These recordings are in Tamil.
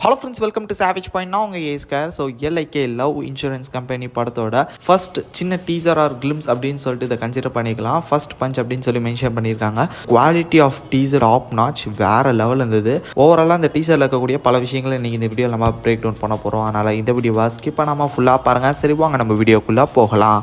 Hello friends, welcome to savage point. நான் உங்கள் ஏஸ்கார். ஸோ எல்ஐகே லவ் இன்சூரன்ஸ் கம்பெனி படத்தோட ஃபர்ஸ்ட் சின்ன டீசர் ஆர் கிளிம்ஸ் அப்படின்னு சொல்லிட்டு இதை கன்சிடர் பண்ணிக்கலாம். ஃபர்ஸ்ட் பஞ்ச் அப்படின்னு சொல்லி மென்ஷன் பண்ணியிருக்காங்க. Quality of teaser top notch, வேறு லெவல் இருந்தது. ஓவராலாக இந்த டீசரில் இருக்கக்கூடிய பல விஷயங்களை இன்றைக்கி இந்த வீடியோ நம்ம பிரேக் டவுன் பண்ண போகிறோம். அதனால் இந்த வீடியோவை ஸ்கிப் பண்ணாமல் ஃபுல்லாக பாருங்கள். சரி வாங்க நம்ம வீடியோக்குள்ளே போகலாம்.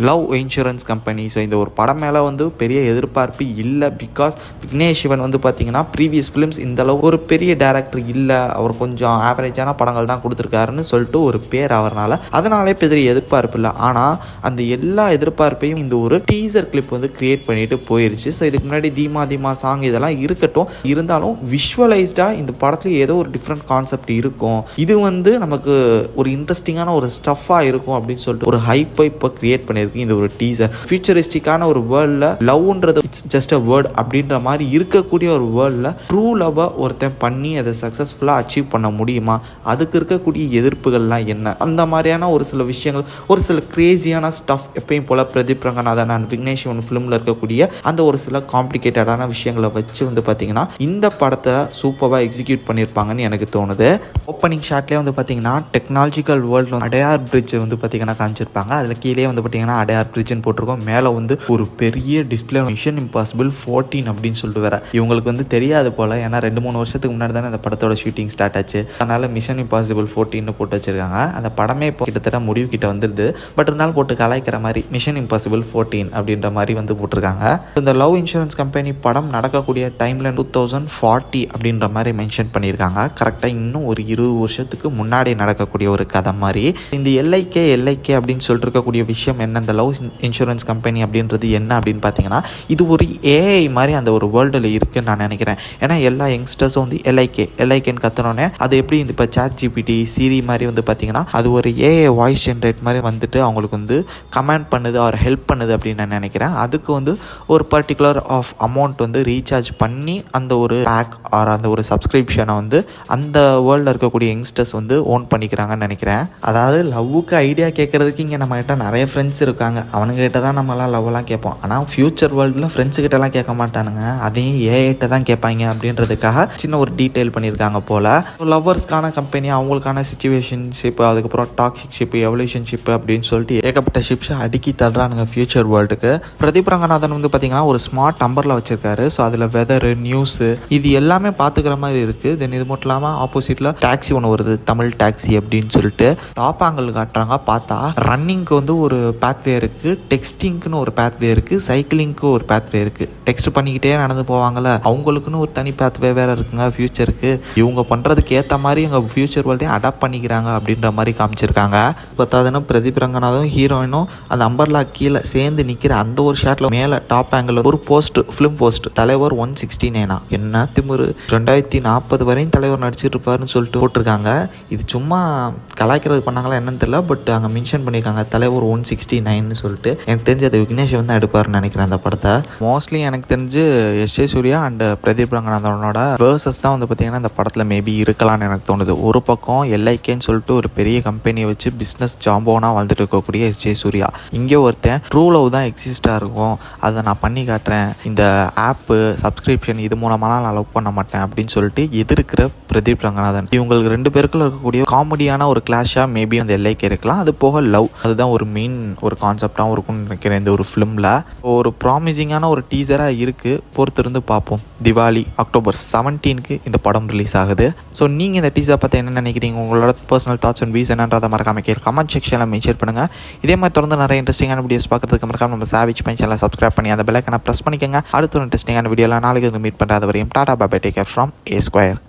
Love insurance company. ஸோ இந்த ஒரு படம் மேலே பெரிய எதிர்பார்ப்பு இல்லை. பிகாஸ் விக்னேஷ் சிவன் பார்த்திங்கன்னா ப்ரீவியஸ் ஃபிலிம்ஸ் இந்தளவு ஒரு பெரிய டேரக்டர் இல்லை, அவர் கொஞ்சம் ஆவரேஜான படங்கள் தான் கொடுத்துருக்காருன்னு சொல்லிட்டு ஒரு பேர் அவர்னால, அதனாலே பெரிய எதிர்பார்ப்பு இல்லை. ஆனால் அந்த எல்லா எதிர்பார்ப்பையும் இந்த ஒரு டீசர் கிளிப் கிரியேட் பண்ணிட்டு போயிருச்சு. ஸோ இதுக்கு முன்னாடி தீமா தீமா சாங் இதெல்லாம் இருக்கட்டும், இருந்தாலும் விஷுவலைஸ்டாக இந்த படத்துல ஏதோ ஒரு டிஃப்ரெண்ட் கான்செப்ட் இருக்கும், இது நமக்கு ஒரு இன்ட்ரெஸ்டிங்கான ஒரு ஸ்டஃப்பாக இருக்கும் அப்படின்னு சொல்லிட்டு ஒரு ஹைப்பை இப்போ கிரியேட் பண்ணியிருக்கு இந்த ஒரு டீசர். ஃபியூச்சரிஸ்டிக்கான ஒரு வேர்ல்ட்ல லவ்ன்றது இட்ஸ் ஜஸ்ட் அ வேர்ட் அப்படின்ற மாதிரி இருக்கக்கூடிய ஒரு வேர்ல்ட்ல ட்ரூ லவ்வை ஒருத்தன் பண்ணி அதை சக்ஸஸ்ஃபுல்லாக அச்சீவ் பண்ண முடியுமா, அதுக்கு இருக்கக்கூடிய எதிர்ப்புகள்லாம் என்ன, அந்த மாதிரியான ஒரு சில விஷயங்கள், ஒரு சில கிரேசியான ஸ்டஃப் எப்பயும் போல பிரதீப் ரங்கநாதன் அண்ட் விக்னேஷ் சிவன் ஃபிலிமில் இருக்கக்கூடிய அந்த ஒரு சில காம்ப்ளிகேட்டடான விஷயங்களை வச்சு பார்த்தீங்கன்னா இந்த படத்தை சூப்பராக எக்ஸிக்யூட் பண்ணியிருப்பாங்கன்னு எனக்கு தோணுது. ஓப்பனிங் ஷாட்லேயே பார்த்தீங்கன்னா டெக்னாலஜிக்கல் வேர்ல்டு அடையார் பிரிட்ஜ் பார்த்தீங்கன்னா காமிச்சிருப்பாங்க. அதில் கீழே பார்த்தீங்கன்னா அடையார் பிரிட்ஜ்னு போட்டிருக்கோம். மேலே ஒரு பெரிய டிஸ்பிளே மிஷன் இம்பாசிபிள் 14 அப்படின்னு சொல்லிட்டு வேற இவங்களுக்கு தெரியாது போல. ஏன்னா 2-3 வருஷத்துக்கு முன்னாடி தானே அந்த படத்தோட ஷூட்டிங் ஸ்டார்ட் ஆச்சு. அதனால மிஷன் இம்பாசிபிள் 14 போட்டு வச்சிருக்காங்க. அந்த படமே இப்போ கிட்டத்தட்ட முடிவு கிட்ட வந்துருது. பட் இருந்தாலும் போட்டு கலாய்க்கிற மாதிரி மிஷன் இம்பாசிபிள் 14 அப்படின்ற மாதிரி போட்டிருக்காங்க. இந்த லவ் இன்சூரன்ஸ் கம்பெனி படம் நடக்கக்கூடிய டைம்ல 2040 அப்படின்ற மாதிரி மென்ஷன் பண்ணியிருக்காங்க. கரெக்டாக இன்னும் ஒரு 20 வருஷத்துக்கு முன்னாடி நடக்கக்கூடிய ஒரு கதை மாதிரி. இந்த எல்ஐகே அப்படின்னு சொல்லிட்டு இருக்கக்கூடிய விஷயம் என்ன, இந்த லவ் இன்சூரன்ஸ் கம்பெனி அப்படின்றது என்ன அப்படின்னு பார்த்தீங்கன்னா, இது ஒரு ஏஐ மாதிரி அந்த ஒரு வேர்ல்டில் இருக்குன்னு நான் நினைக்கிறேன். ஏன்னா எல்லா யங்ஸ்டர்ஸும் எல்ஐகேன்னு கற்றுனோன்னே அது எப்படி இப்போ சாட் ஜிபிடி சிரி மாதிரி பார்த்தீங்கன்னா அது ஒரு ஏஐ வாய்ஸ் ஜென்ரேட் மாதிரி அவங்களுக்கு கமெண்ட் பண்ணுது, அவர் ஹெல்ப் பண்ணுது அப்படின்னு நான் நினைக்கிறேன். அதுக்கு ஒரு பர்டிகுலர் ஆஃப் அமௌண்ட் ரீசார்ஜ் பண்ணி அந்த ஒரு பேக் ஆர் அந்த ஒரு சப்ஸ்கிரிப்ஷனை அந்த வேர்ல்டில் இருக்கக்கூடிய யங்ஸ்டர்ஸ் ஓன் பண்ணிக்கிறாங்கன்னு நினைக்கிறேன். அதாவது லவ்வுக்கு ஐடியா கேட்கறதுக்கு இங்கே நம்ம கிட்ட நிறைய ஃப்ரெண்ட்ஸ் இருக்காங்க, அவனுங்கிட்ட தான் நம்மலாம் லவ்லாம் கேட்போம். ஆனால் ஃபியூச்சர் வேர்ல்டில் ஃப்ரெண்ட்ஸுக்கிட்டலாம் கேட்க மாட்டானுங்க, அதையும் ஏஐட்ட தான் கேட்பாங்க அப்படின்றதுக்காக சின்ன ஒரு டீட்டெயில் பண்ணியிருக்காங்க போல். லவ்வர்ஸ்க்கான கம்பெனி, அவங்களுக்கான சிச்சுவேஷன்ஷிப், அதுக்கப்புறம் டாக்ஸிக்ஷிப், எவல்யூஷன்ஷிப் அப்படின்னு சொல்லிட்டு ஏகப்பட்ட ஷிப்ஸை அடுக்கி தள்ளுறானுங்க ஃபியூச்சர் வேர்ல்டுக்கு. பிரதீப் ரங்கநாதன் பார்த்தீங்கன்னா ஒரு ஸ்மார்ட் நம்பரில் வச்சிருக்காரு. ஸோ அதில் வெதரு, நியூஸு இது எல்லாமே பார்த்துக்கிற மாதிரி இருக்குது. தென் இது மட்டும் இல்லாமல் ஆப்போசிட்டில் டாக்ஸி ஒன்று வருது, தமிழ் டாக்ஸி அப்படின்னு சொல்லிட்டு டாப் ஆங்கிள் காட்டுறாங்க. பார்த்தா ரன்னிங்க்கு ஒரு பேத்வே இருக்குது, டெக்ஸ்டிங்க்குன்னு ஒரு பேத்வே இருக்குது, சைக்கிளிங்க்கு ஒரு பேத்வே இருக்குது. டெக்ஸ்ட் பண்ணிக்கிட்டே நடந்து போவாங்கள்ல, அவங்களுக்குன்னு ஒரு தனி பேத்வே வேறு இருக்குங்க ஃபியூச்சருக்கு. இவங்க பண்ணுறதுக்கு ஏற்ற மாதிரி எங்கள் ஃபியூச்சர் வேர்ல்டையும் அடாப்ட் பண்ணிக்கிறாங்க அப்படின்ற மாதிரி காமிச்சிருக்காங்க. பார்த்தாதுன்னா பிரதீப் ரங்கநாதும் ஹீரோயினும் அந்த அம்பர்லா கீழே சேர்ந்து நிற்கிற அந்த ஒரு ஷாட்டில் மேலே டாப் ஆங்கிள் ஒரு போஸ்ட், ஃபிலிம் போஸ்ட், தலைவர் 169 என்ன திமுரு 2040 வரையும் தலைவர் நடிச்சிட்டு இருப்பாருன்னு சொல்லிட்டு போட்டிருக்காங்க. இது சும்மா கலாய்க்கிறது பண்ணாங்களா என்னன்னு தெரியல, பட் அங்கே மென்ஷன் பண்ணியிருக்காங்க தலைவர் 169 சொல்லிட்டு. எனக்கு தெரிஞ்சு அது விக்னேஷ் எடுப்பாருன்னு நினைக்கிறேன் அந்த படத்தை. மோஸ்ட்லி எனக்கு தெரிஞ்சு எஸ்.ஜே. சூர்யா அண்ட் பிரதீப் ரங்கநாதனோட வேர்சஸ் தான் பார்த்தீங்கன்னா இந்த படத்தில் மேபி இருக்கலாம்னு எனக்கு தோணுது. ஒரு பக்கம் எல்ஐகேன்னு சொல்லிட்டு ஒரு பெரிய கம்பெனியை வச்சு பிஸ்னஸ் ஜாம்போனா வந்துட்டு இருக்கக்கூடிய எஸ்.ஜே. சூர்யா, இங்கே ஒருத்தன் ட்ரூ லவ் தான் எக்ஸிஸ்டாக இருக்கும், அதை நான் பண்ணி காட்டுறேன், இந்த ஆப்பு சப்ஸ்கிரிப்ஷன் இது மூலமாக நான் லவ் பண்ண மாட்டேன் அப்படின்னு சொல்லிட்டு எதிர்க்கிற பிரதீப் ரங்கநாதன். இவங்களுக்கு 2 பேருக்குள்ள இருக்கக்கூடிய காமெடியான ஒரு கிளாஷாக மேபி அந்த எல்ஐகே இருக்கலாம். அது போக லவ், அதுதான் ஒரு மெயின் ஒரு கான்செப்டாகவும் இருக்கும்னு நினைக்கிறேன் இந்த ஒரு ஃபிலிமில். ஒரு ப்ராமிசிங்கான ஒரு டீசராக இருக்குது, பொறுத்திருந்து பார்ப்போம். திவாலி அக்டோபர் 17க்கு இந்த படம் ரிலீஸ் ஆகுது. ஸோ நீங்கள் இந்த டீசரை பற்றி என்ன நினைக்கிறீங்க, உங்களோட பர்சனல் தாட்ஸ் அண்ட் வியூஸ் என்னன்றதை மறக்காம கமெண்ட் செக்ஷனில் மென்ஷன் பண்ணுங்கள். இதே மாதிரி தொடர்ந்து நிறைய இன்ட்ரெஸ்டிங்கான வீடியோஸ் பார்க்கறதுக்கு மறக்காம நம்ம சாவேஜ் பாயிண்ட் சேனலை சப்ஸ்கிரைப் பண்ணி அந்த பெல் ஐகானை ப்ரெஸ் பண்ணிக்கோங்க. அடுத்த ஒரு இன்ட்ரெஸ்டிங்கான வீடியோவில் நாளைக்கு மீட் பண்ணுறது வரையும் tata bye bye, take care from A square.